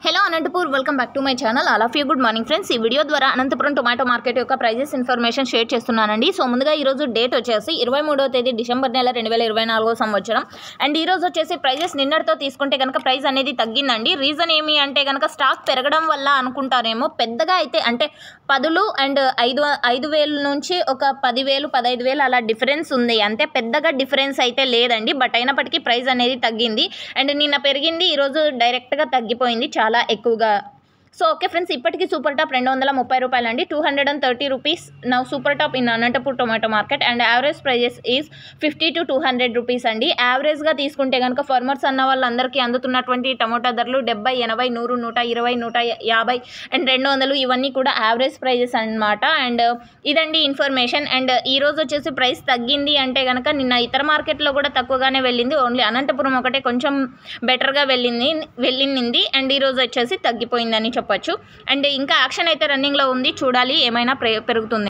Hello Anantapur welcome back to my channel. All of you good morning friends. ఈ video ద్వారా Anantapuram tomato market యొక్క prices information share చేస్తున్నానండి. So ముందుగా ఈరోజు date వచ్చేసి 23వ తేదీ డిసెంబర్ నెల 2024 సంవత్సరం. అండ్ ఈరోజు వచ్చేసి ప్రైజెస్ నిన్నటితో తీసుకుంటే కనుక ప్రైస్ అనేది తగ్గిందండి. రీజన్ ఏమి అంటే కనుక స్టాక్ పెరగడం వల్ల అనుకుంటారేమో. పెద్దగా అయితే అంటే 10 అండ్ 5,000 నుంచి ఒక 10,000 15,000 అలా డిఫరెన్స్ ఉంది. అంతే, పెద్దగా డిఫరెన్స్ అయితే లేదండి. బట్ అయినప్పటికీ ప్రైస్ అనేది తగ్గింది. అండ్ నిన్న పెరిగింది, ఈరోజు డైరెక్ట్గా తగ్గిపోయింది చాలా ఎక్కువగా. సో ఓకే ఫ్రెండ్స్, ఇప్పటికీ సూపర్ టాప్ 230 రూపాయలు అండి. 230 rupees now super top in Anantapur tomato market. And average prices is 50 to 200 rupees అండి. యావరేజ్గా తీసుకుంటే కనుక ఫార్మర్స్ అన్న వాళ్ళందరికీ అందుతున్నటువంటి టమోటా ధరలు 70, 80, 100, 120, 150 అండ్ 200 ఇవన్నీ కూడా యావరేజ్ ప్రైజెస్ అన్నమాట. అండ్ ఇదండి ఇన్ఫర్మేషన్. అండ్ ఈరోజు వచ్చేసి ప్రైస్ తగ్గింది అంటే కనుక నిన్న ఇతర మార్కెట్లో కూడా తక్కువగానే వెళ్ళింది. ఓన్లీ అనంతపురం ఒకటే కొంచెం బెటర్గా వెళ్ళింది. అండ్ ఈరోజు వచ్చేసి తగ్గిపోయిందని చెప్పొచ్చు. అండ్ ఇంకా యాక్షన్ అయితే రన్నింగ్లో ఉంది, చూడాలి ఏమైనా పెరుగుతుంది.